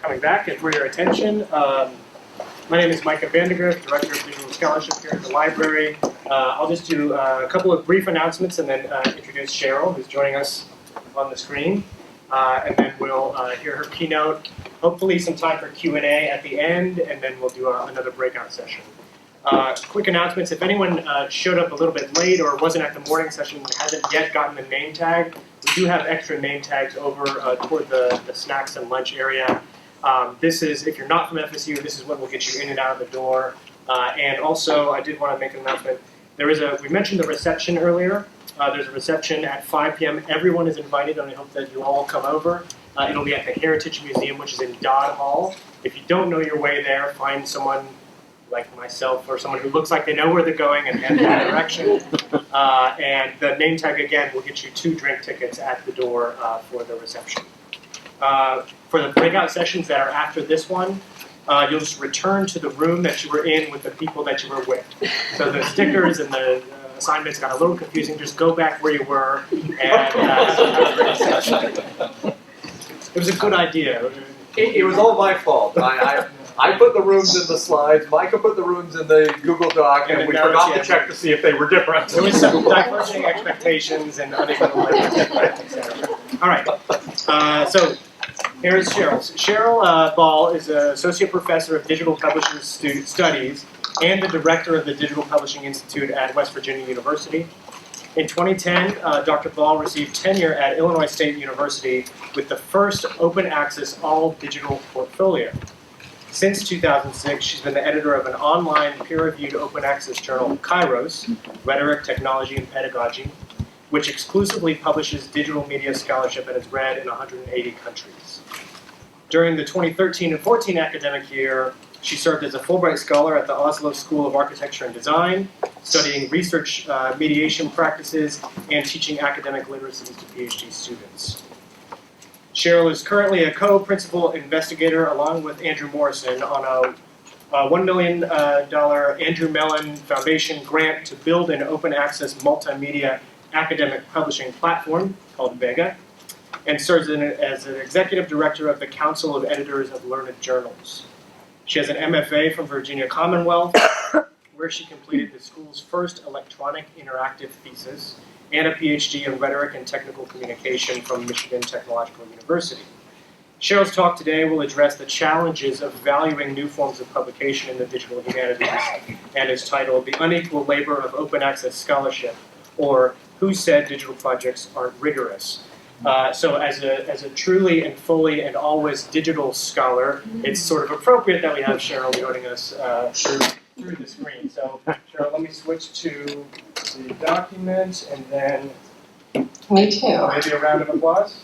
coming back and for your attention. My name is Micah Vandegrift, Director of Digital Scholarship here at the library. I'll just do a couple of brief announcements and then introduce Cheryl, who's joining us on the screen. And then we'll hear her keynote, hopefully some time for Q&A at the end, and then we'll do another breakout session. Quick announcements, if anyone showed up a little bit late or wasn't at the morning session and hasn't yet gotten the name tag, we do have extra name tags over toward the snacks and lunch area. This is, if you're not from FSU, this is what will get you in and out of the door. And also, I did want to make an announcement. We mentioned the reception earlier. There's a reception at 5 p.m. Everyone is invited, and I hope that you all come over. It'll be at the Heritage Museum, which is in Dodd Hall. If you don't know your way there, find someone like myself or someone who looks like they know where they're going and head that direction. And the name tag, again, will get you 2 drink tickets at the door for the reception. For the breakout sessions that are after this one, you'll just return to the room that you were in with the people that you were with. So the stickers and the assignments got a little confusing. Just go back where you were and have a great session. It was a good idea. It was all my fault. I put the rooms in the slides, Micah put the rooms in the Google Doc, and we forgot to check to see if they were different. There was some diverging expectations and unequal etc. All right, so here's Cheryl. Cheryl Ball is an Associate Professor of Digital Publishing Studies and the Director of the Digital Publishing Institute at West Virginia University. In 2010, Dr. Ball received tenure at Illinois State University with the first open access all-digital portfolio. Since 2006, she's been the editor of an online peer-reviewed open access journal, Kairos, Rhetoric, Technology, and Pedagogy, which exclusively publishes digital media scholarship and is read in 180 countries. During the 2013 and 14 academic year, she served as a Fulbright Scholar at the Oslo School of Architecture and Design, studying research mediation practices and teaching academic literacies to PhD students. Cheryl is currently a co-principal investigator along with Andrew Morrison on a $1 million Andrew Mellon Foundation grant to build an open access multimedia academic publishing platform called Vega, and serves as an executive director of the Council of Editors of Learned Journals. She has an MFA from Virginia Commonwealth, where she completed the school's first electronic interactive thesis, and a PhD in Rhetoric and Technical Communication from Michigan Technological University. Cheryl's talk today will address the challenges of valuing new forms of publication in the digital humanities, and is titled The Unequal Labor of Open Access Scholarship, or Who Said Digital Projects Aren't Rigorous? So as a truly and fully and always digital scholar, it's sort of appropriate that we have Cheryl joining us through the screen. So Cheryl, let me switch to the document and then me too. Maybe a round of applause.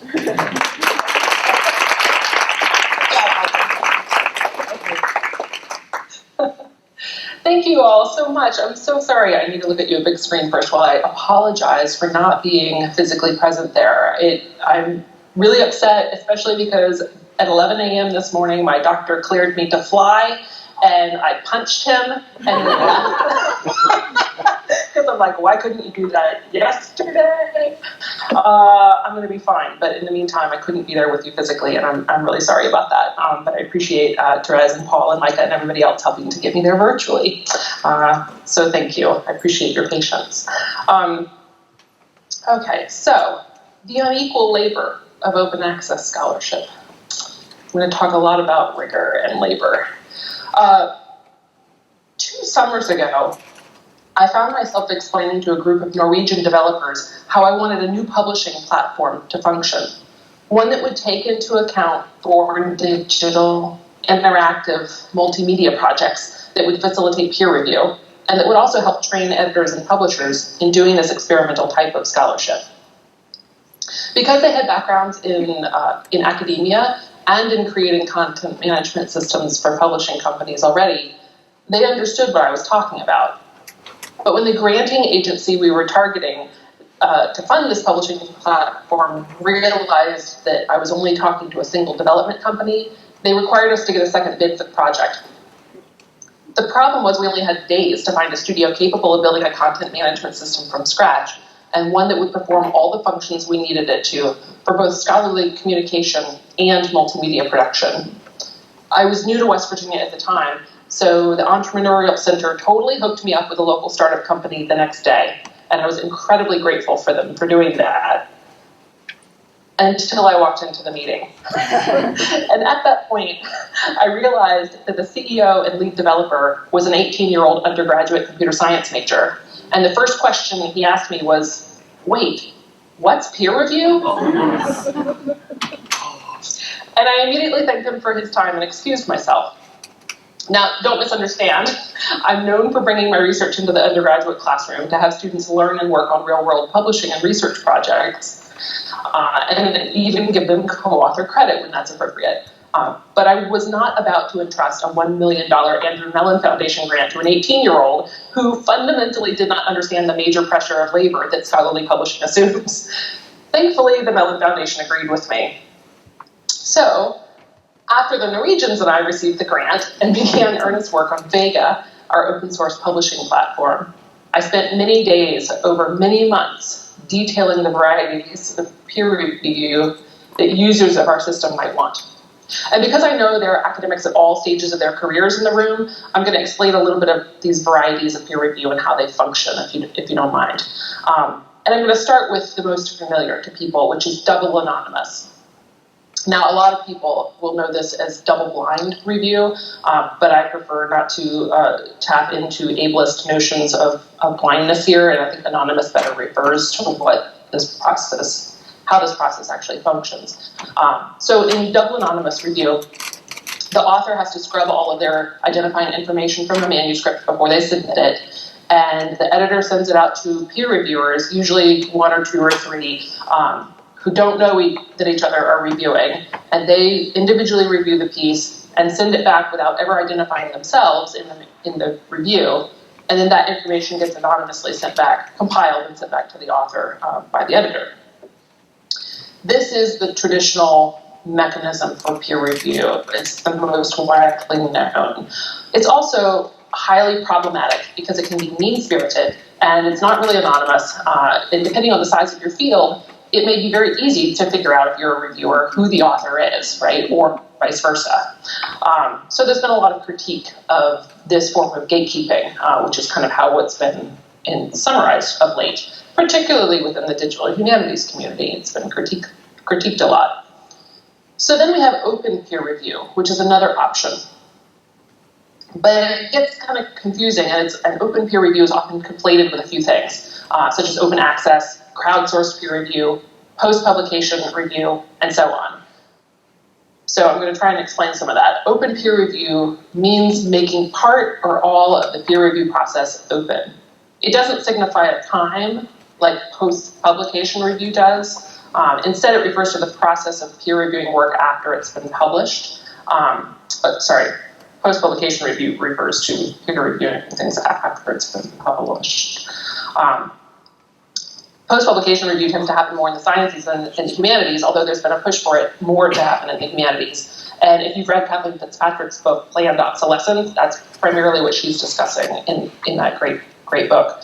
Thank you all so much. I'm so sorry I need to look at you a big screen first while I apologize for not being physically present there. I'm really upset, especially because at 11 a.m. this morning, my doctor cleared me to fly, and I punched him, and because I'm like, why couldn't you do that yesterday? I'm going to be fine, but in the meantime, I couldn't be there with you physically, and I'm really sorry about that. But I appreciate Therese and Paul and Micah and everybody else helping to get me there virtually. So thank you. I appreciate your patience. Okay, so the unequal labor of open access scholarship. I'm going to talk a lot about rigor and labor. 2 summers ago, I found myself explaining to a group of Norwegian developers how I wanted a new publishing platform to function, one that would take into account for digital, interactive, multimedia projects that would facilitate peer review, and that would also help train editors and publishers in doing this experimental type of scholarship. Because they had backgrounds in academia and in creating content management systems for publishing companies already, they understood what I was talking about. But when the granting agency we were targeting to fund this publishing platform realized that I was only talking to a single development company, they required us to get a second bid for the project. The problem was we only had days to find a studio capable of building a content management system from scratch, and one that would perform all the functions we needed it to for both scholarly communication and multimedia production. I was new to West Virginia at the time, so the Entrepreneurial Center totally hooked me up with a local startup company the next day, and I was incredibly grateful for them for doing that until I walked into the meeting. And at that point, I realized that the CEO and lead developer was an 18-year-old undergraduate computer science major, and the first question he asked me was, "Wait, what's peer review?" And I immediately thanked him for his time and excused myself. Now, don't misunderstand. I'm known for bringing my research into the undergraduate classroom to have students learn and work on real-world publishing and research projects, and even give them co-author credit when that's appropriate. But I was not about to entrust a $1 million Andrew Mellon Foundation grant to an 18-year-old who fundamentally did not understand the major pressure of labor that scholarly publishing assumes. Thankfully, the Mellon Foundation agreed with me. So, after the Norwegians and I received the grant and began earnest work on Vega, our open source publishing platform, I spent many days over many months detailing the varieties of peer review that users of our system might want. And because I know there are academics at all stages of their careers in the room, I'm going to explain a little bit of these varieties of peer review and how they function, if you don't mind. And I'm going to start with the most familiar to people, which is double anonymous. Now, a lot of people will know this as double-blind review, but I prefer not to tap into ableist notions of blindness here, and I think anonymous better refers to what this process, how this process actually functions. So in double anonymous review, the author has to scrub all of their identifying information from a manuscript before they submit it, and the editor sends it out to peer reviewers, usually 1 or 2 or 3, who don't know that each other are reviewing, and they individually review the piece and send it back without ever identifying themselves in the review, and then that information gets anonymously sent back, compiled and sent back to the author by the editor. This is the traditional mechanism for peer review. It's the most widely known. It's also highly problematic because it can be mean-spirited, and it's not really anonymous, and depending on the size of your field, it may be very easy to figure out if you're a reviewer who the author is, right, or vice versa. So there's been a lot of critique of this form of gatekeeping, which is kind of how it's been summarized of late, particularly within the digital humanities community. It's been critiqued a lot. So then we have open peer review, which is another option. But it gets kind of confusing, and open peer review is often conflated with a few things, such as open access, crowdsourced peer review, post-publication review, and so on. So I'm going to try and explain some of that. Open peer review means making part or all of the peer review process open. It doesn't signify a time like post-publication review does. Instead, it refers to the process of peer reviewing work after it's been published. Post-publication review refers to peer reviewing things after it's been published. Post-publication review tends to happen more in the sciences than in the humanities, although there's been a push for it more to happen in the humanities. And if you've read Kathleen Fitzpatrick's book, Planned Obsolescence, that's primarily what she's discussing in that great book.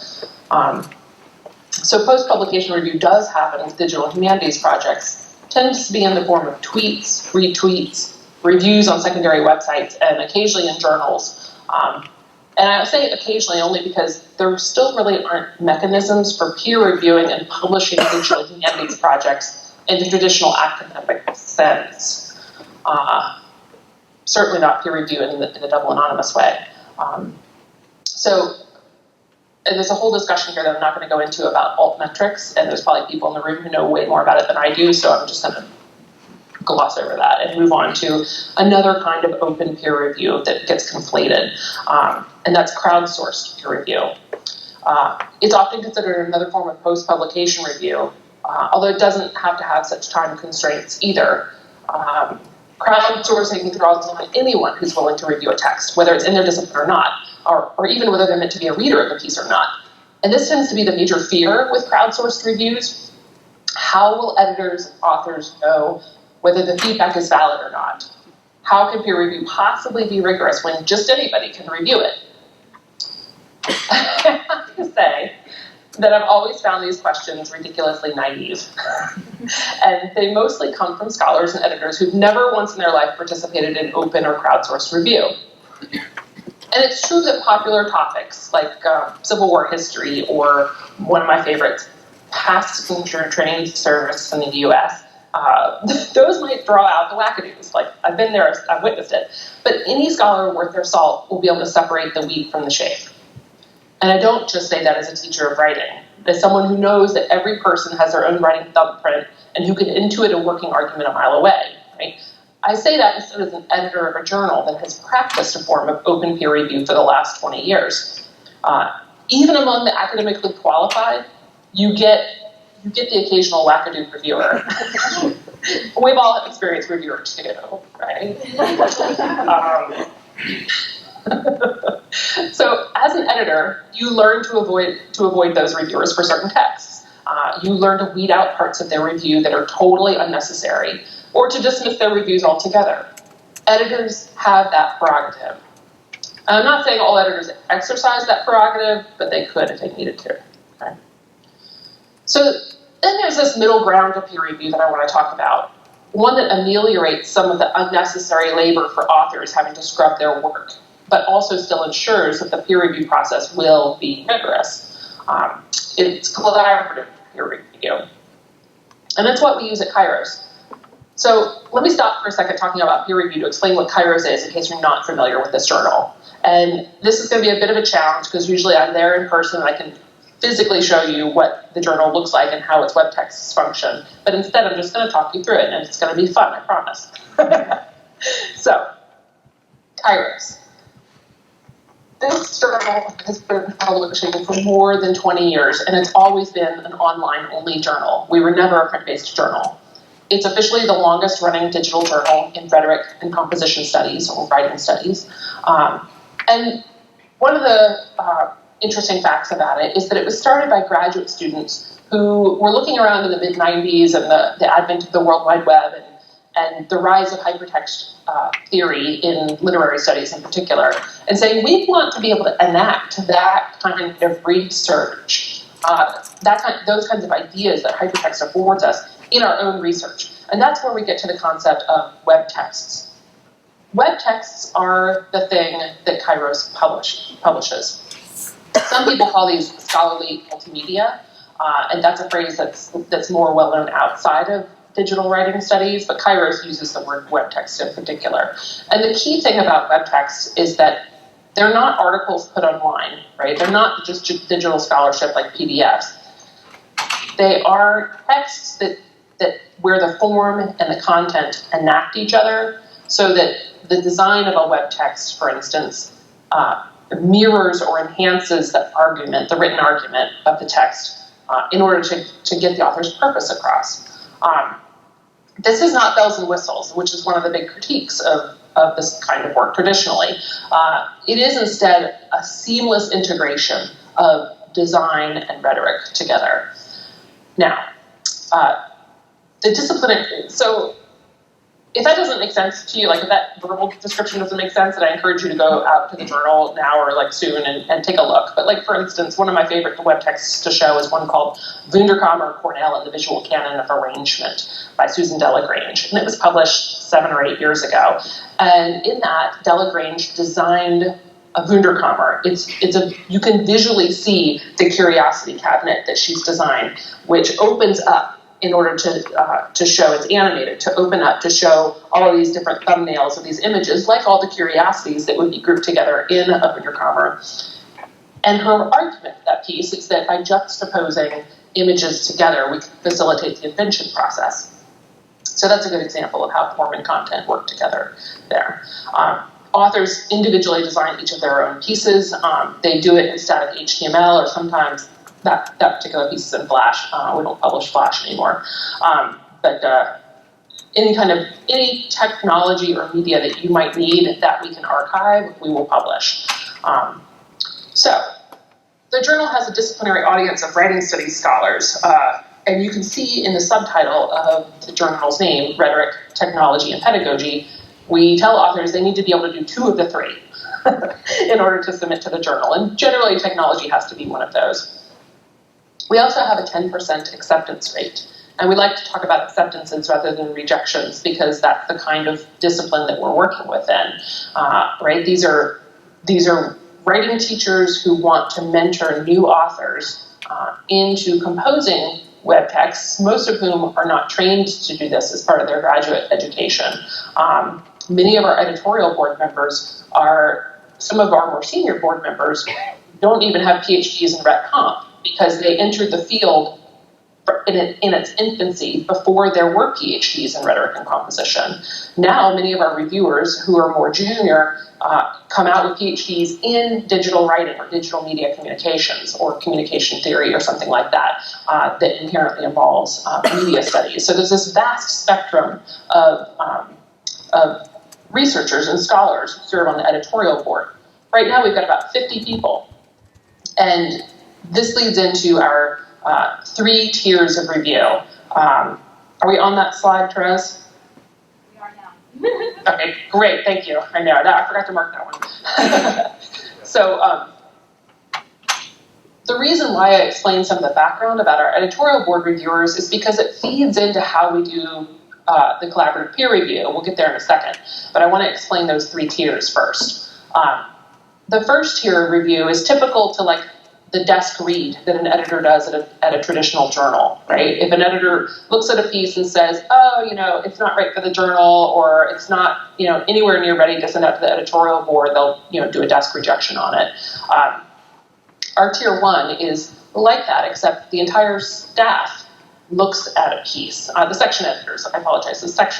So post-publication review does happen with digital humanities projects. It tends to be in the form of tweets, retweets, reviews on secondary websites, and occasionally in journals. And I say occasionally only because there still really aren't mechanisms for peer reviewing and publishing digital humanities projects in the traditional academic sense. Certainly not peer review in the double anonymous way. And there's a whole discussion here that I'm not going to go into about altmetrics, and there's probably people in the room who know way more about it than I do, so I'm just going to gloss over that and move on to another kind of open peer review that gets conflated, and that's crowdsourced peer review. It's often considered another form of post-publication review, although it doesn't have to have such time constraints either. Crowdsourcing draws on anyone who's willing to review a text, whether it's in their discipline or not, or even whether they're meant to be a reader of the piece or not. And this tends to be the major fear with crowdsourced reviews. How will editors and authors know whether the feedback is valid or not? How can peer review possibly be rigorous when just anybody can review it? I have to say that I've always found these questions ridiculously naive. And they mostly come from scholars and editors who've never once in their life participated in open or crowdsourced review. And it's true that popular topics like Civil War history, or one of my favorites, passenger train service in the US, those might draw out the wackadoos. Like, I've been there, I've witnessed it. But any scholar worth their salt will be able to separate the wheat from the chaff. And I don't just say that as a teacher of writing, as someone who knows that every person has their own writing thumbprint and who can intuit a working argument a mile away, right? I say that instead as an editor of a journal that has practiced a form of open peer review for the last 20 years. Even among the academically qualified, you get the occasional wackadoo reviewer. We've all experienced reviewers too, right? So as an editor, you learn to avoid those reviewers for certain texts. You learn to weed out parts of their review that are totally unnecessary, or to dismiss their reviews altogether. Editors have that prerogative. I'm not saying all editors exercise that prerogative, but they could if they needed to. Okay? So then there's this middle ground to peer review that I want to talk about, one that ameliorates some of the unnecessary labor for authors having to scrub their work, but also still ensures that the peer review process will be rigorous. It's collaborative peer review. And that's what we use at Kairos. So let me stop for a second talking about peer review to explain what Kairos is in case you're not familiar with this journal. And this is going to be a bit of a challenge because usually I'm there in person and I can physically show you what the journal looks like and how its web texts function. But instead I'm just going to talk you through it and it's going to be fun, I promise. So, Kairos. This journal has been publishing for more than 20 years, and it's always been an online-only journal. We were never a print-based journal. It's officially the longest-running digital journal in rhetoric and composition studies, or writing studies. And one of the interesting facts about it is that it was started by graduate students who were looking around in the mid-90s and the advent of the World Wide Web and the rise of hypertext theory in literary studies in particular, and saying we want to be able to enact that kind of research, those kinds of ideas that hypertext affords us in our own research. And that's where we get to the concept of web texts. Web texts are the thing that Kairos publishes. Some people call these scholarly multimedia, and that's a phrase that's more well known outside of digital writing studies, but Kairos uses the word web text in particular. And the key thing about web texts is that they're not articles put online, right? They're not just digital scholarship like PDFs. They are texts that where the form and the content enact each other, so that the design of a web text, for instance, mirrors or enhances the argument, the written argument of the text, in order to get the author's purpose across. This is not bells and whistles, which is one of the big critiques of this kind of work traditionally. It is instead a seamless integration of design and rhetoric together. Now, the discipline, so if that doesn't make sense to you, like if that verbal description doesn't make sense, then I encourage you to go out to the journal now or like soon and take a look. But like, for instance, one of my favorite web texts to show is one called Wunderkammer, Cornell and the Visual Canon of Arrangement by Susan Delagrange. And it was published 7 or 8 years ago. And in that, Delagrange designed a Wunderkammer. You can visually see the curiosity cabinet that she's designed, which opens up in order to show, it's animated, to open up, to show all of these different thumbnails of these images, like all the curiosities that would be grouped together in a Wunderkammer. And her argument for that piece is that by juxtaposing images together, we can facilitate the invention process. So that's a good example of how form and content work together there. Authors individually design each of their own pieces. They do it in static HTML, or sometimes that particular piece is in Flash. We don't publish Flash anymore. But any technology or media that you might need that we can archive, we will publish. So the journal has a disciplinary audience of writing studies scholars, and you can see in the subtitle of the journal's name, Rhetoric, Technology, and Pedagogy, we tell authors they need to be able to do 2 of the 3 in order to submit to the journal, and generally technology has to be one of those. We also have a 10% acceptance rate. And we like to talk about acceptances rather than rejections because that's the kind of discipline that we're working within, right? These are writing teachers who want to mentor new authors into composing web texts, most of whom are not trained to do this as part of their graduate education. Many of our editorial board members some of our more senior board members don't even have PhDs in Rhet Comp because they entered the field in its infancy before there were PhDs in rhetoric and composition. Now, many of our reviewers who are more junior come out with PhDs in digital writing or digital media communications or communication theory or something like that that inherently involves media studies. So there's this vast spectrum of researchers and scholars who serve on the editorial board. Right now, we've got about 50 people. And this leads into our 3 tiers of review. Are we on that slide, Therese? We are now. Okay, great, thank you. I know, I forgot to mark that one. So, the reason why I explained some of the background about our editorial board reviewers is because it feeds into how we do the collaborative peer review. We'll get there in a second. But I want to explain those 3 tiers first. The first tier of review is typical to like the desk read that an editor does at a traditional journal, right? If an editor looks at a piece and says, oh, it's not right for the journal, or it's not, anywhere near ready to send out to the editorial board, they'll, do a desk rejection on it. Our tier 1 is like that, except the entire staff looks at a piece. The section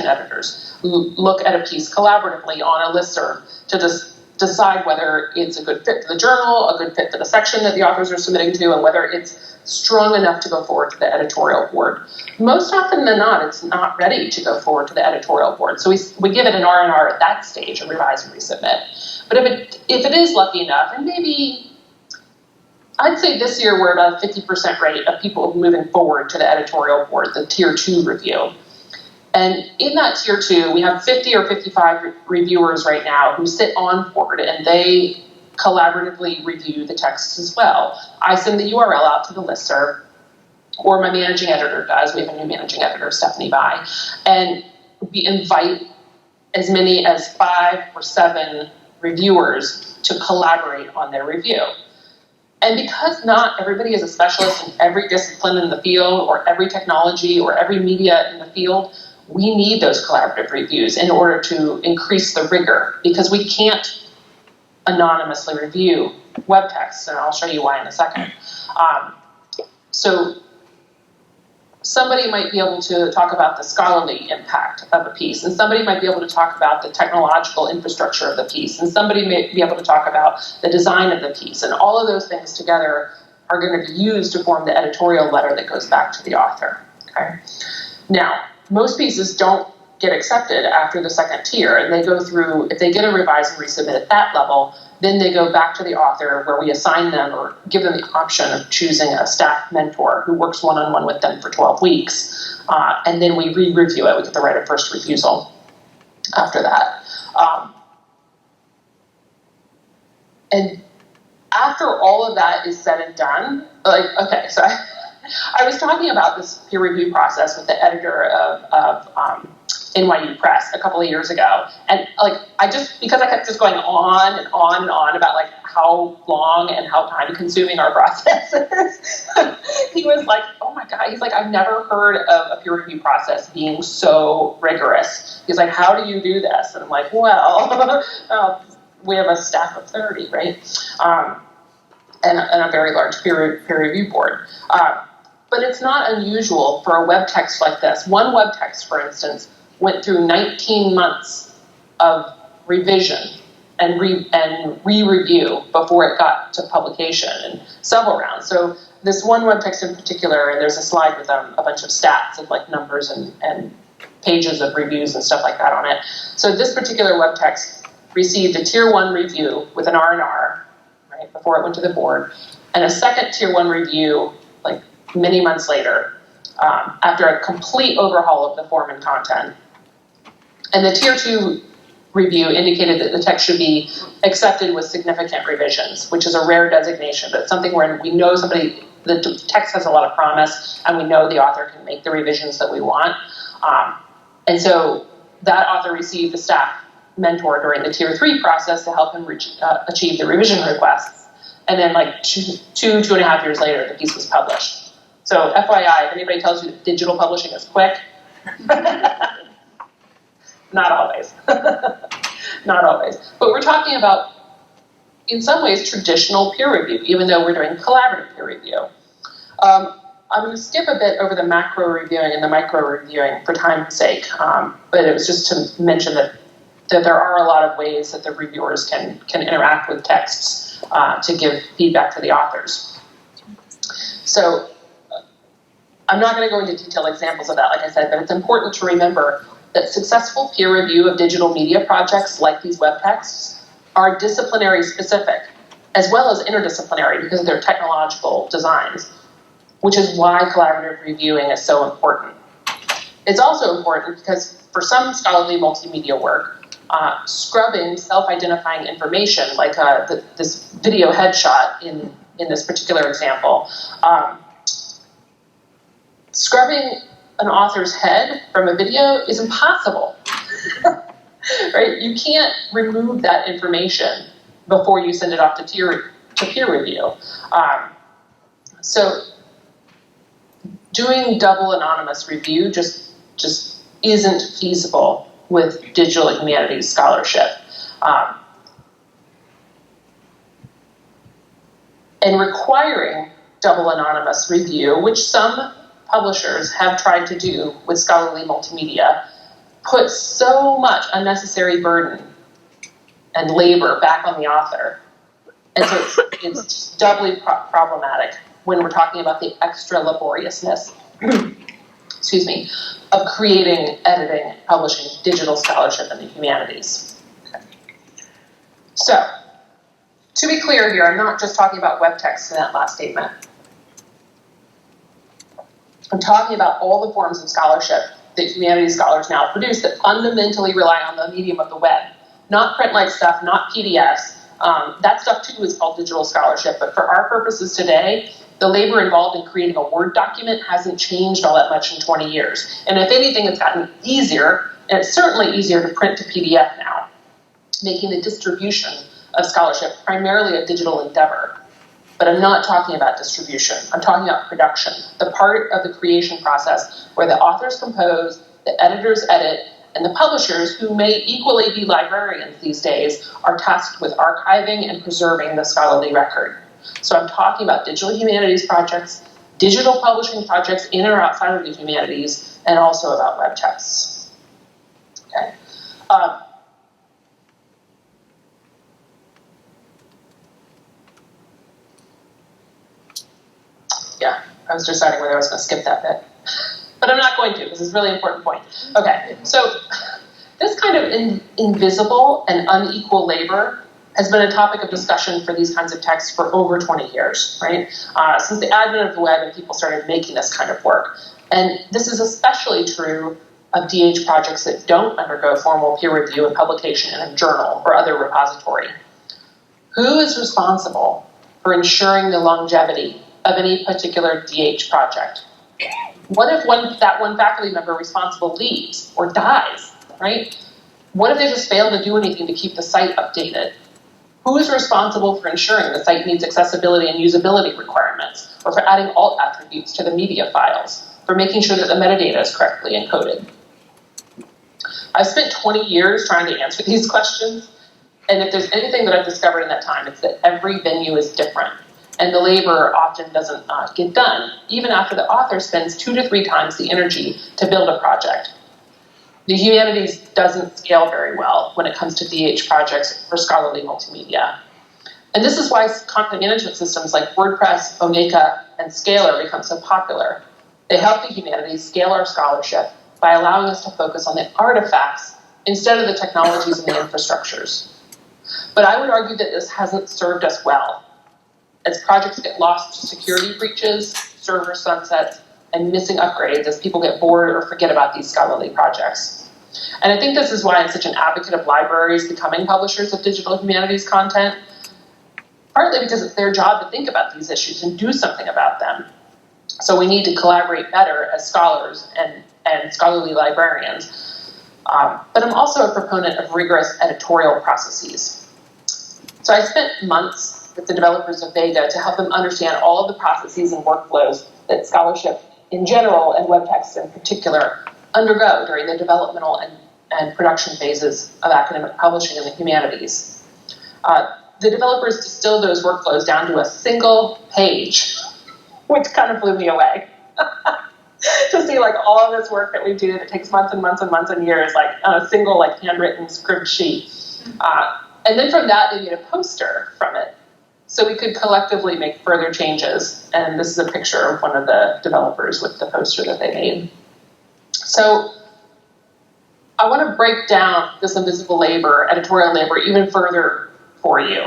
editors look at a piece collaboratively on a listserv to just decide whether it's a good fit for the journal, a good fit for the section that the authors are submitting to, and whether it's strong enough to go forward to the editorial board. Most often than not, it's not ready to go forward to the editorial board. So we give it an R&R at that stage and revise and resubmit. But if it is lucky enough, and maybe I'd say this year we're about a 50% rate of people moving forward to the editorial board, the tier 2 review. And in that tier 2, we have 50 or 55 reviewers right now who sit on board and they collaboratively review the texts as well. I send the URL out to the listserv, or my managing editor does. We have a new managing editor, Stephanie Bai, and we invite as many as 5 or 7 reviewers to collaborate on their review. And because not everybody is a specialist in every discipline in the field or every technology or every media in the field, we need those collaborative reviews in order to increase the rigor, because we can't anonymously review web texts, and I'll show you why in a second. So somebody might be able to talk about the scholarly impact of a piece, and somebody might be able to talk about the technological infrastructure of the piece, and somebody may be able to talk about the design of the piece, and all of those things together are going to be used to form the editorial letter that goes back to the author. Okay? Now, most pieces don't get accepted after the second tier, and they go through, if they get a revise and resubmit at that level, then they go back to the author where we assign them or give them the option of choosing a staff mentor who works one-on-one with them for 12 weeks, and then we re-review it. We get the right of first refusal after that. And after all of that is said and done, so I was talking about this peer review process with the editor of NYU Press a couple of years ago, and because I kept just going on and on and on about how long and how time consuming our process is, he was like, oh my God, he's like, I've never heard of a peer review process being so rigorous. He's like, how do you do this? And I'm like, well, we have a staff of 30, right? And a very large peer review board. But it's not unusual for a web text like this. One web text, for instance, went through 19 months of revision and re-review before it got to publication, and several rounds. So this one web text in particular, and there's a slide with a bunch of stats of numbers and pages of reviews and stuff like that on it. So this particular web text received a tier 1 review with an R&R, right, before it went to the board, and a second tier 1 review many months later, after a complete overhaul of the form and content. And the tier 2 review indicated that the text should be accepted with significant revisions, which is a rare designation, but it's something where we know somebody the text has a lot of promise, and we know the author can make the revisions that we want. And so that author received a staff mentor during the Tier 3 process to help him achieve the revision requests. And then like two and a half years later, the piece was published. So FYI, if anybody tells you that digital publishing is quick, not always. Not always. But we're talking about, in some ways, traditional peer review, even though we're doing collaborative peer review. I'm going to skip a bit over the macro reviewing and the micro reviewing for time's sake, but it was just to mention that there are a lot of ways that the reviewers can interact with texts to give feedback to the authors. So I'm not going to go into detailed examples of that, like I said, but it's important to remember that successful peer review of digital media projects like these web texts are disciplinary specific, as well as interdisciplinary because of their technological designs, which is why collaborative reviewing is so important. It's also important because for some scholarly multimedia work, scrubbing self-identifying information, like this video headshot in this particular example, scrubbing an author's head from a video is impossible, right? You can't remove that information before you send it off to peer review. So doing double anonymous review just isn't feasible with digital humanities scholarship. And requiring double anonymous review, which some publishers have tried to do with scholarly multimedia, puts so much unnecessary burden and labor back on the author. And so it's doubly problematic when we're talking about the extra laboriousness, excuse me, of creating, editing, publishing digital scholarship in the humanities. Okay. So, to be clear here, I'm not just talking about web text in that last statement. I'm talking about all the forms of scholarship that humanities scholars now produce that fundamentally rely on the medium of the web. Not print-like stuff, not PDFs. That stuff too is called digital scholarship, but for our purposes today, the labor involved in creating a Word document hasn't changed all that much in 20 years. And if anything, it's gotten easier, and it's certainly easier to print to PDF now, making the distribution of scholarship primarily a digital endeavor. But I'm not talking about distribution. I'm talking about production, the part of the creation process where the authors compose, the editors edit, and the publishers, who may equally be librarians these days, are tasked with archiving and preserving the scholarly record. So I'm talking about digital humanities projects, digital publishing projects in or outside of the humanities, and also about web texts. Okay. Yeah, I was deciding whether I was going to skip that bit. But I'm not going to, because it's a really important point. Okay, so this kind of invisible and unequal labor has been a topic of discussion for these kinds of texts for over 20 years, right? Since the advent of the web and people started making this kind of work. And this is especially true of DH projects that don't undergo formal peer review and publication in a journal or other repository. Who is responsible for ensuring the longevity of any particular DH project? What if that one faculty member responsible leaves or dies, right? What if they just fail to do anything to keep the site updated? Who is responsible for ensuring the site meets accessibility and usability requirements, or for adding alt attributes to the media files, for making sure that the metadata is correctly encoded? I've spent 20 years trying to answer these questions, and if there's anything that I've discovered in that time, it's that every venue is different, and the labor often doesn't get done, even after the author spends 2 to 3 times the energy to build a project. The humanities doesn't scale very well when it comes to DH projects for scholarly multimedia. And this is why content management systems like WordPress, Oneka, and Scalar become so popular. They help the humanities scale our scholarship by allowing us to focus on the artifacts instead of the technologies and the infrastructures. But I would argue that this hasn't served us well, as projects get lost to security breaches, server sunsets, and missing upgrades as people get bored or forget about these scholarly projects. And I think this is why I'm such an advocate of libraries becoming publishers of digital humanities content. partly because it's their job to think about these issues and do something about them. So we need to collaborate better as scholars and scholarly librarians. But I'm also a proponent of rigorous editorial processes. So I spent months with the developers of Vega to help them understand all of the processes and workflows that scholarship in general and web texts in particular undergo during the developmental and production phases of academic publishing in the humanities. The developers distilled those workflows down to a single page, which kind of blew me away. To see like all of this work that we do that takes months and months and months and years, like on a single like handwritten scribd sheet. And then from that, they made a poster from it. So we could collectively make further changes. And this is a picture of one of the developers with the poster that they made. So I want to break down this invisible labor, editorial labor, even further for you.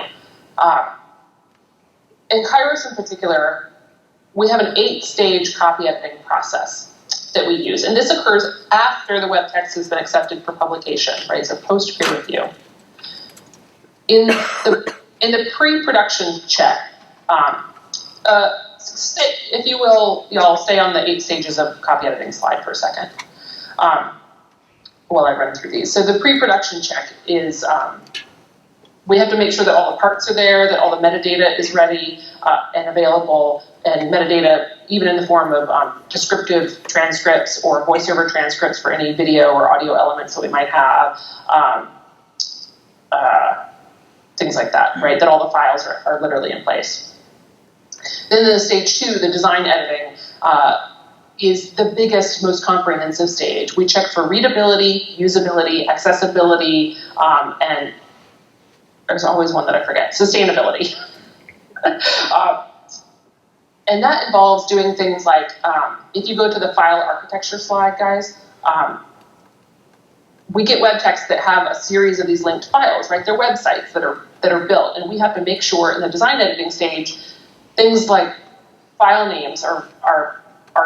In Kairos in particular, we have an 8-stage copy editing process that we use. And this occurs after the web text has been accepted for publication, right? So post-peer review. In the pre-production check, if you will, y'all stay on the 8 stages of copy editing slide for a second while I run through these. So the pre-production check is we have to make sure that all the parts are there, that all the metadata is ready and available, and metadata even in the form of descriptive transcripts or voiceover transcripts for any video or audio elements that we might have, things like that, right? That all the files are literally in place. Then in stage 2, the design editing is the biggest, most comprehensive stage. We check for readability, usability, accessibility, and there's always one that I forget, sustainability. And that involves doing things like, if you go to the file architecture slide, guys, we get web texts that have a series of these linked files, right? They're websites that are built, and we have to make sure in the design editing stage, things like file names are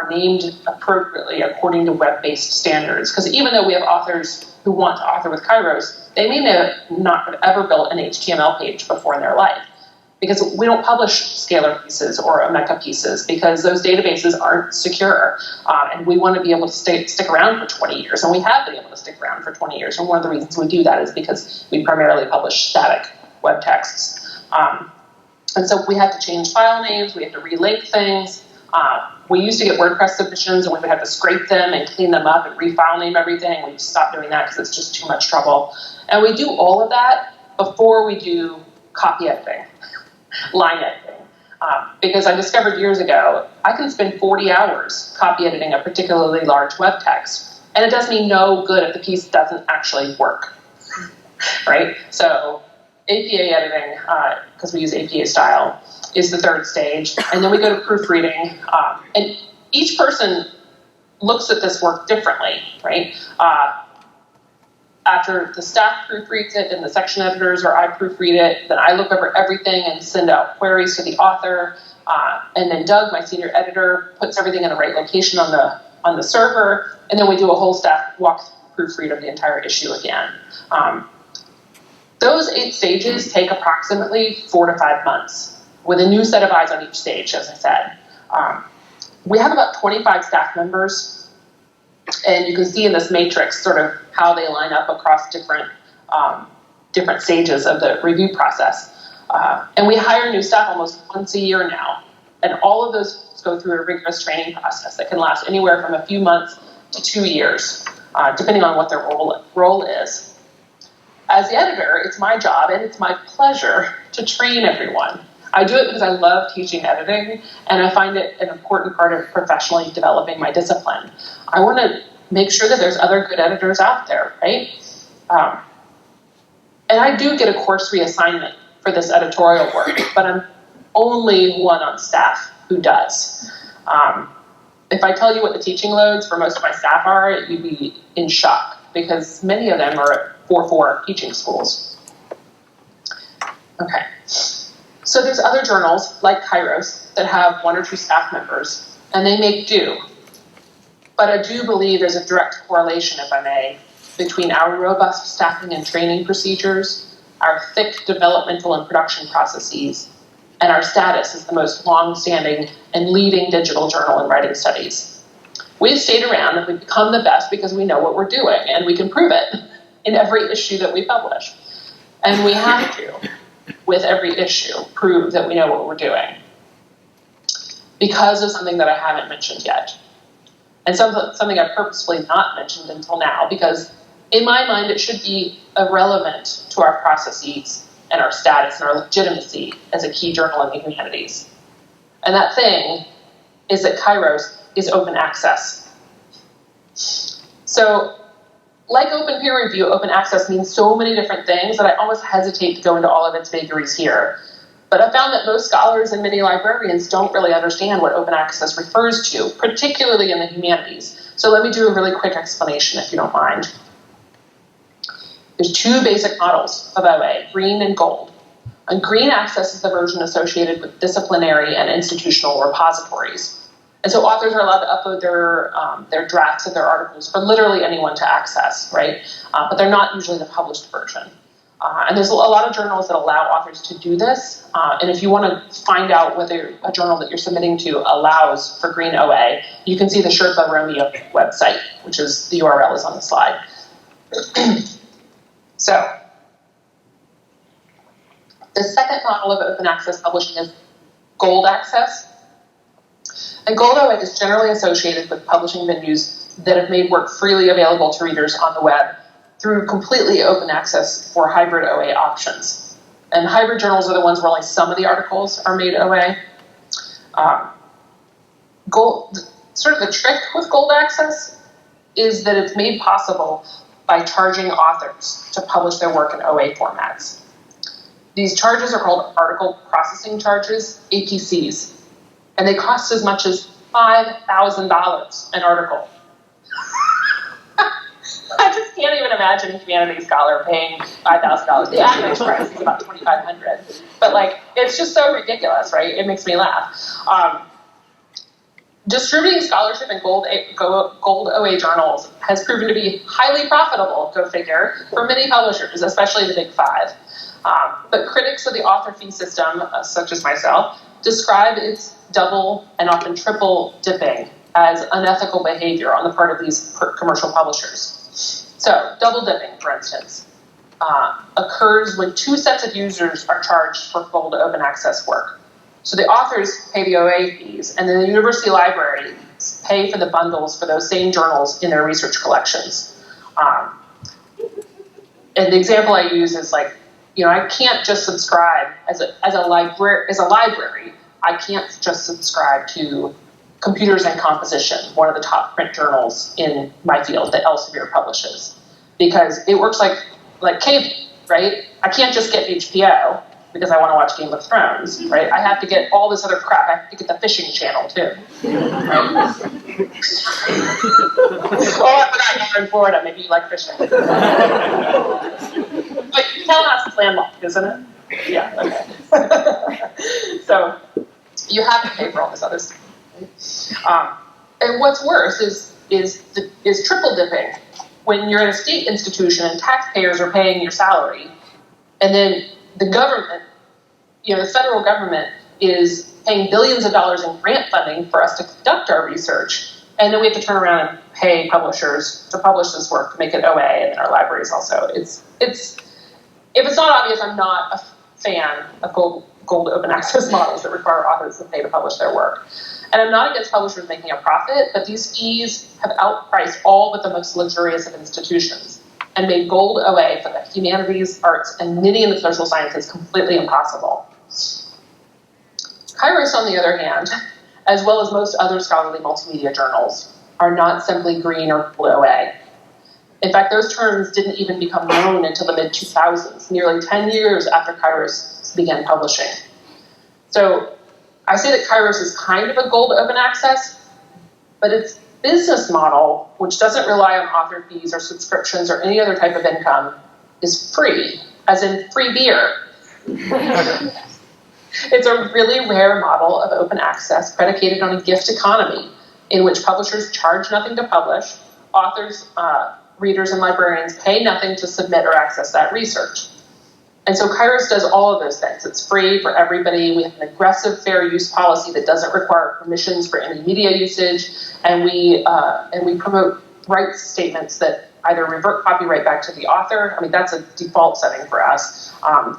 named appropriately according to web-based standards. Because even though we have authors who want to author with Kairos, they may not have ever built an HTML page before in their life. Because we don't publish Scalar pieces or Omeka pieces because those databases aren't secure. And we want to be able to stick around for 20 years. And we have been able to stick around for 20 years. And one of the reasons we do that is because we primarily publish static web texts. And so we had to change file names. We had to relink things. We used to get WordPress submissions and we would have to scrape them and clean them up and refile name everything. We stopped doing that because it's just too much trouble. And we do all of that before we do copy editing, line editing. Because I discovered years ago, I can spend 40 hours copy editing a particularly large web text, and it does me no good if the piece doesn't actually work, right? So APA editing, because we use APA style, is the 3rd stage. And then we go to proofreading. And each person looks at this work differently, right? After the staff proofreads it and the section editors or I proofread it, then I look over everything and send out queries to the author. And then Doug, my senior editor, puts everything in the right location on the server. And then we do a whole staff walk proofread of the entire issue again. Those 8 stages take approximately 4 to 5 months with a new set of eyes on each stage, as I said. We have about 25 staff members. And you can see in this matrix sort of how they line up across different stages of the review process. And we hire new staff almost once a year now. And all of those go through a rigorous training process that can last anywhere from a few months to 2 years, depending on what their role is. As the editor, it's my job and it's my pleasure to train everyone. I do it because I love teaching editing, and I find it an important part of professionally developing my discipline. I want to make sure that there's other good editors out there, right? And I do get a course reassignment for this editorial work, but I'm only one on staff who does. If I tell you what the teaching loads for most of my staff are, you'd be in shock, because many of them are at 4-4 teaching schools. Okay. So there's other journals, like Kairos, that have 1 or 2 staff members, and they make do. But I do believe there's a direct correlation, if I may, between our robust staffing and training procedures, our thick developmental and production processes, and our status as the most long-standing and leading digital journal in writing studies. We've stayed around and we've become the best because we know what we're doing, and we can prove it in every issue that we publish. And we have to, with every issue, prove that we know what we're doing, because of something that I haven't mentioned yet. And something I've purposefully not mentioned until now, because in my mind it should be irrelevant to our processes and our status and our legitimacy as a key journal in the humanities. And that thing is that Kairos is open access. So, like open peer review, open access means so many different things that I almost hesitate to go into all of its vagaries here. But I found that most scholars and many librarians don't really understand what open access refers to, particularly in the humanities. So let me do a really quick explanation if you don't mind. There's two basic models of OA, green and gold. And green access is the version associated with disciplinary and institutional repositories. And so authors are allowed to upload their drafts of their articles for literally anyone to access, right? But they're not usually the published version. And there's a lot of journals that allow authors to do this. And if you want to find out whether a journal that you're submitting to allows for green OA, you can see the Sherpa Romeo website, which is the URL is on the slide. So, the second model of open access publishing is gold access. And gold OA is generally associated with publishing venues that have made work freely available to readers on the web through completely open access or hybrid OA options. And hybrid journals are the ones where only some of the articles are made OA. Sort of the trick with gold access is that it's made possible by charging authors to publish their work in OA formats. These charges are called article processing charges, APCs, and they cost as much as $5,000 an article. I just can't even imagine a humanities scholar paying $5,000. The average price is about $2,500. But it's just so ridiculous, right? It makes me laugh. Distributing scholarship in gold OA journals has proven to be highly profitable, go figure, for many publishers, especially the big five. But critics of the author fee system, such as myself, describe its double and often triple dipping as unethical behavior on the part of these commercial publishers. So, double dipping, for instance, occurs when two sets of users are charged for gold open access work. So the authors pay the OA fees, and then the university libraries pay for the bundles for those same journals in their research collections. And the example I use is I can't just subscribe as a library. I can't just subscribe to Computers and Composition, one of the top print journals in my field that Elsevier publishes, because it works like cable, right? I can't just get HBO because I want to watch Game of Thrones, right? I have to get all this other crap. I have to get the fishing channel too. Right? Oh, I forgot you're in Florida. Maybe you like fishing. But Tallahassee is landlocked, isn't it? Yeah. Okay. So you have to pay for all this other stuff. And what's worse is triple dipping. When you're in a state institution and taxpayers are paying your salary, and then the government, the federal government is paying billions of dollars in grant funding for us to conduct our research, and then we have to turn around and pay publishers to publish this work to make it OA, and then our libraries also. If it's not obvious, I'm not a fan of gold open access models that require authors to pay to publish their work. And I'm not against publishers making a profit, but these fees have outpriced all but the most luxurious of institutions and made gold OA for the humanities, arts, and many in the social sciences completely impossible. Kairos, on the other hand, as well as most other scholarly multimedia journals, are not simply green or gold OA. In fact, those terms didn't even become known until the mid-2000s, nearly 10 years after Kairos began publishing. So I say that Kairos is kind of a gold open access, but its business model, which doesn't rely on author fees or subscriptions or any other type of income, is free, as in free beer. It's a really rare model of open access predicated on a gift economy in which publishers charge nothing to publish, authors, readers, and librarians pay nothing to submit or access that research. And so Kairos does all of those things. It's free for everybody. We have an aggressive fair use policy that doesn't require permissions for any media usage, and we promote rights statements that either revert copyright back to the author. I mean, that's a default setting for us,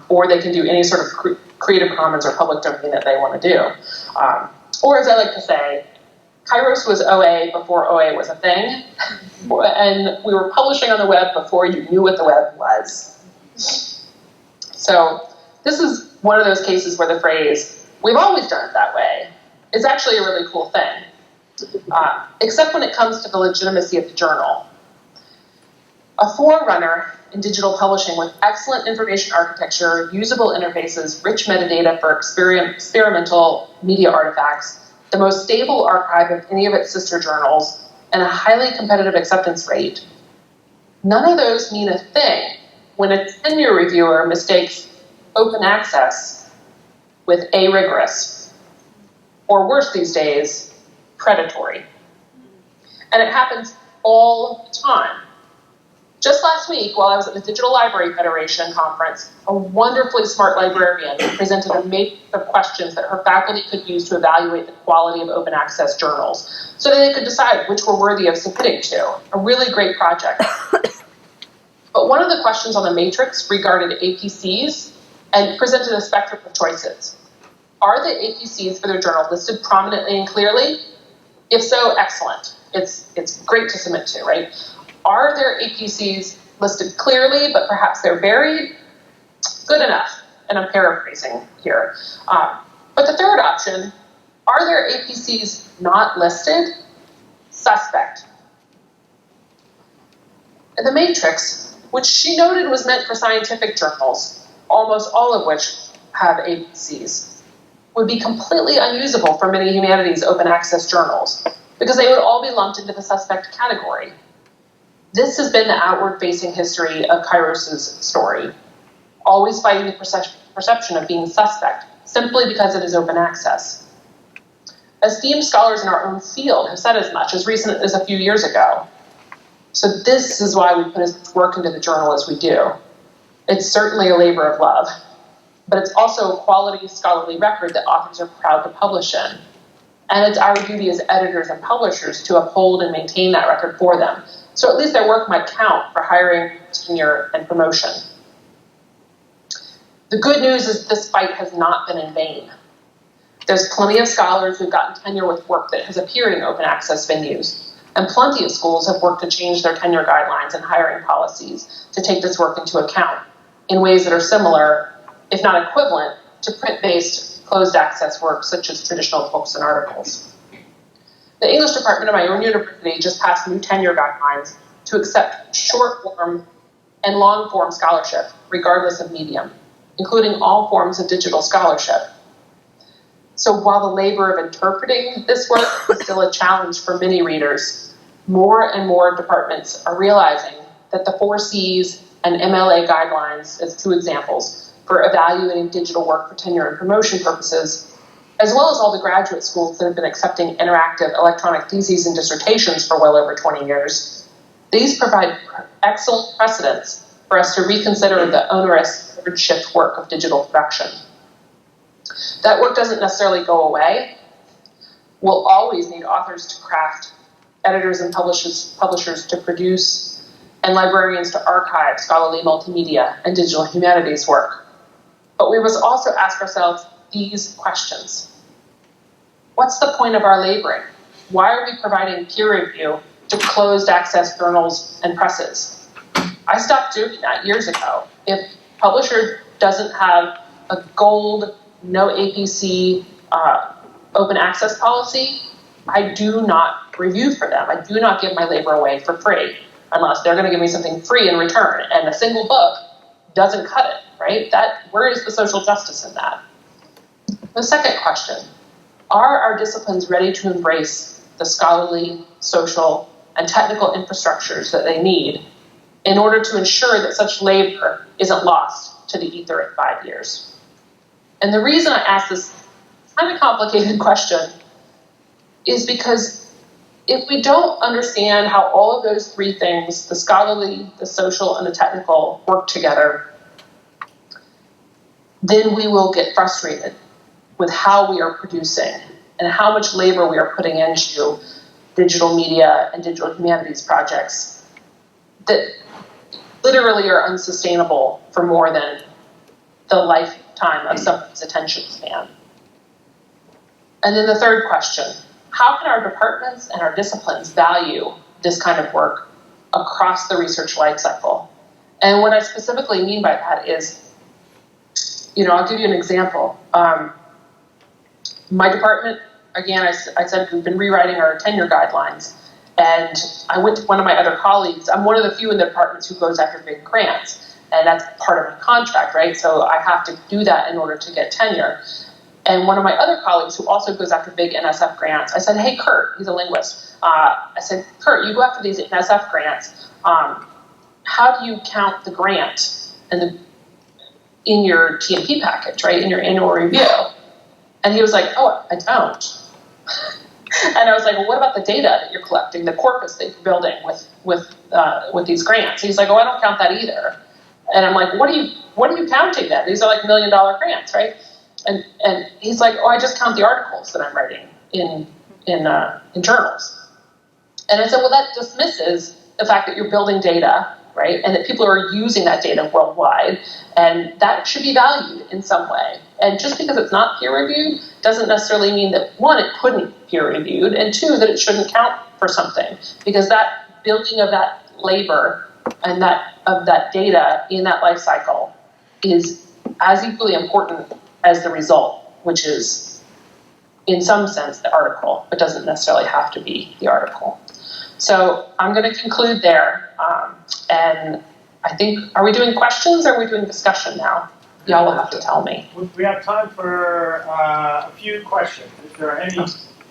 or they can do any sort of Creative Commons or public domain that they want to do. Or as I like to say, Kairos was OA before OA was a thing, and we were publishing on the web before you knew what the web was. So this is one of those cases where the phrase, "we've always done it that way," is actually a really cool thing, except when it comes to the legitimacy of the journal. A forerunner in digital publishing with excellent information architecture, usable interfaces, rich metadata for experimental media artifacts, the most stable archive of any of its sister journals, and a highly competitive acceptance rate. None of those mean a thing when a tenure reviewer mistakes open access with arigorous, or worse these days, predatory. And it happens all the time. Just last week, while I was at the Digital Library Federation conference, a wonderfully smart librarian presented a matrix of questions that her faculty could use to evaluate the quality of open access journals, so that they could decide which were worthy of submitting to. A really great project. But one of the questions on the matrix regarded APCs and presented a spectrum of choices. Are the APCs for their journal listed prominently and clearly? If so, excellent. It's great to submit to, right? Are there APCs listed clearly, but perhaps they're buried? Good enough, and I'm paraphrasing here. But the third option, are there APCs not listed? Suspect. And the matrix, which she noted was meant for scientific journals, almost all of which have APCs, would be completely unusable for many humanities open access journals, because they would all be lumped into the suspect category. This has been the outward-facing history of Kairos' story, always fighting the perception of being suspect, simply because it is open access. Esteemed scholars in our own field have said as much as recent as a few years ago. So this is why we put as much work into the journal as we do. It's certainly a labor of love, but it's also a quality scholarly record that authors are proud to publish in. And it's our duty as editors and publishers to uphold and maintain that record for them. So at least their work might count for hiring, tenure, and promotion. The good news is this fight has not been in vain. There's plenty of scholars who've gotten tenure with work that has appeared in open access venues, and plenty of schools have worked to change their tenure guidelines and hiring policies to take this work into account in ways that are similar, if not equivalent, to print-based closed access work such as traditional books and articles. The English department of my own university just passed new tenure guidelines to accept short-form and long-form scholarship, regardless of medium, including all forms of digital scholarship. So while the labor of interpreting this work is still a challenge for many readers, more and more departments are realizing that the 4 Cs and MLA guidelines, as 2 examples, for evaluating digital work for tenure and promotion purposes, as well as all the graduate schools that have been accepting interactive electronic theses and dissertations for well over 20 years, these provide excellent precedents for us to reconsider the onerous third shift work of digital production. That work doesn't necessarily go away. We'll always need authors to craft, editors and publishers to produce, and librarians to archive scholarly multimedia and digital humanities work. But we must also ask ourselves these questions. What's the point of our laboring? Why are we providing peer review to closed access journals and presses? I stopped doing that years ago. If a publisher doesn't have a gold, no APC open access policy, I do not review for them. I do not give my labor away for free, unless they're going to give me something free in return. And a single book doesn't cut it, right? Where is the social justice in that? The second question, are our disciplines ready to embrace the scholarly, social, and technical infrastructures that they need in order to ensure that such labor isn't lost to the ether in 5 years? And the reason I ask this kind of complicated question is because if we don't understand how all of those 3 things, the scholarly, the social, and the technical, work together, then we will get frustrated with how we are producing and how much labor we are putting into digital media and digital humanities projects that literally are unsustainable for more than the lifetime of someone's attention span. And then the third question, how can our departments and our disciplines value this kind of work across the research lifecycle? And what I specifically mean by that is, I'll give you an example. My department, again, I said we've been rewriting our tenure guidelines, and I went to one of my other colleagues. I'm one of the few in the departments who goes after big grants, and that's part of my contract, right? So I have to do that in order to get tenure. And one of my other colleagues who also goes after big NSF grants, I said, hey, Kurt, he's a linguist. I said, Kurt, you go after these NSF grants. How do you count the grant in your TMP package, right, in your annual review? And he was like, oh, I don't. And I was like, well, what about the data that you're collecting, the corpus that you're building with these grants? He's like, oh, I don't count that either. And I'm like, what are you counting then? These are like $1 million grants, right? And he's like, oh, I just count the articles that I'm writing in journals. And I said, well, that dismisses the fact that you're building data, right? And that people are using that data worldwide, and that should be valued in some way. And just because it's not peer-reviewed doesn't necessarily mean that, one, it couldn't be peer-reviewed, and two, that it shouldn't count for something. Because that building of that labor and of that data in that life cycle is as equally important as the result, which is, in some sense, the article, but doesn't necessarily have to be the article. So I'm going to conclude there. And I think, are we doing questions or are we doing discussion now? Y'all will have to tell me. We have time for a few questions. If there are any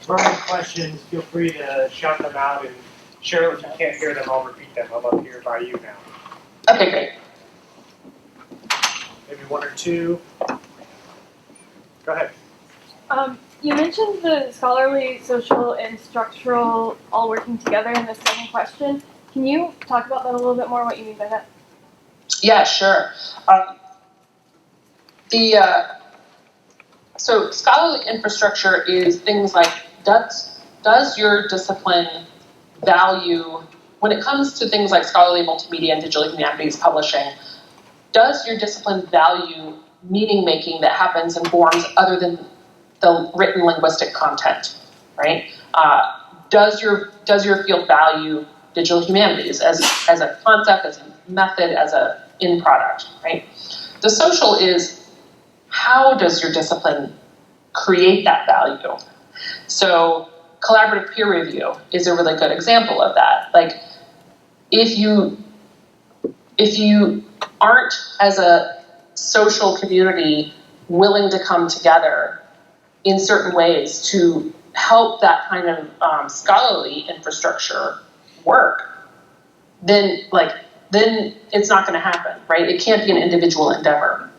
burning questions, feel free to shout them out. And Cheryl, if you can't hear them, I'll repeat them. I'm up here by you now. Okay, great. Maybe one or two. Go ahead. You mentioned the scholarly, social, and structural all working together in the second question. Can you talk about that a little bit more, what you mean by that? Yeah, sure. So scholarly infrastructure is things like, does your discipline value, when it comes to things like scholarly multimedia and digital humanities publishing, does your discipline value meaning making that happens in forms other than the written linguistic content, right? Does your field value digital humanities as a concept, as a method, as a end product, right? The social is, how does your discipline create that value? So collaborative peer review is a really good example of that. Like, if you aren't, as a social community, willing to come together in certain ways to help that kind of scholarly infrastructure work, then it's not going to happen, right? It can't be an individual endeavor.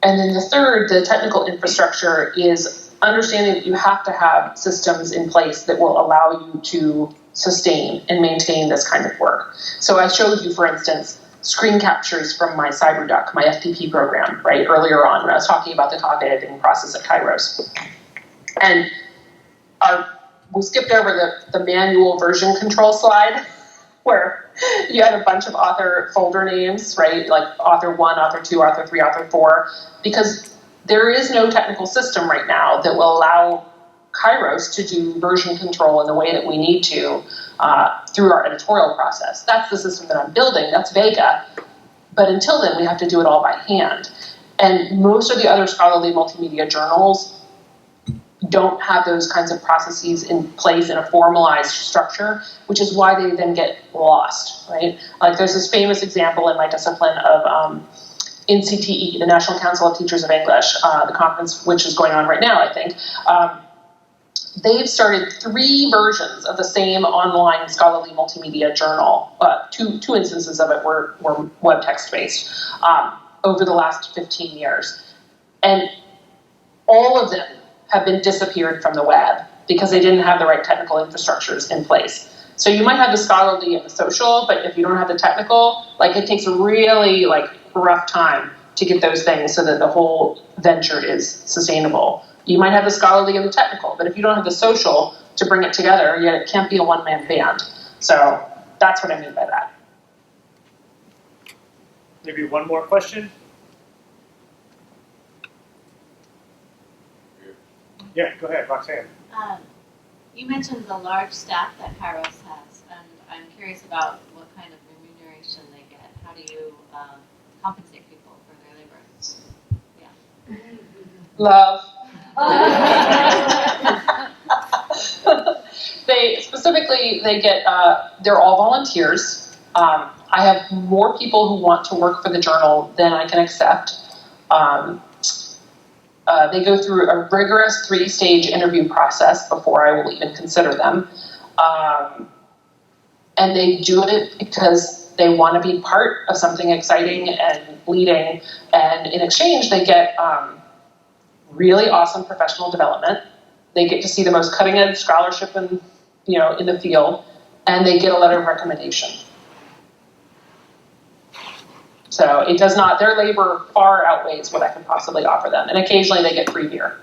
And then the third, the technical infrastructure, is understanding that you have to have systems in place that will allow you to sustain and maintain this kind of work. So I showed you, for instance, screen captures from my CyberDuck, my FTP program, right, earlier on when I was talking about the talk editing process at Kairos. And we skipped over the manual version control slide where you had a bunch of author folder names, right, like author 1, author 2, author 3, author 4, because there is no technical system right now that will allow Kairos to do version control in the way that we need to through our editorial process. That's the system that I'm building. That's Vega. But until then, we have to do it all by hand. And most of the other scholarly multimedia journals don't have those kinds of processes in place in a formalized structure, which is why they then get lost, right? Like, there's this famous example in my discipline of NCTE, the National Council of Teachers of English, the conference which is going on right now, I think. They've started 3 versions of the same online scholarly multimedia journal. Two instances of it were web text-based over the last 15 years. And all of them have been disappeared from the web because they didn't have the right technical infrastructures in place. So you might have the scholarly and the social, but if you don't have the technical, like, it takes a really rough time to get those things so that the whole venture is sustainable. You might have the scholarly and the technical, but if you don't have the social to bring it together, yet it can't be a one-man band. So that's what I mean by that. Maybe one more question? Yeah, go ahead, Roxanne. You mentioned the large staff that Kairos has, and I'm curious about what kind of remuneration they get. How do you compensate people for their labor? Yeah. Love. They get, they're all volunteers. I have more people who want to work for the journal than I can accept. They go through a rigorous 3-stage interview process before I will even consider them. And they do it because they want to be part of something exciting and leading. And in exchange, they get really awesome professional development. They get to see the most cutting-edge scholarship in the field, and they get a letter of recommendation. So it does not, their labor far outweighs what I can possibly offer them. And occasionally they get free beer.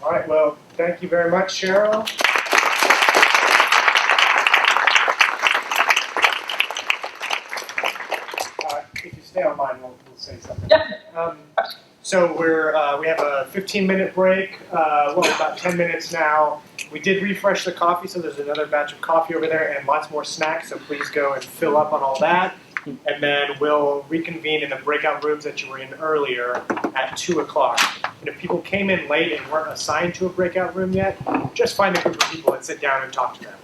All right, well, thank you very much, Cheryl. If you stay online, we'll say something. Yeah. So we have a 15-minute break. About 10 minutes now. We did refresh the coffee, so there's another batch of coffee over there and lots more snacks, so please go and fill up on all that. And then we'll reconvene in the breakout rooms that you were in earlier at 2 o'clock. And if people came in late and weren't assigned to a breakout room yet, just find a group of people and sit down and talk to them.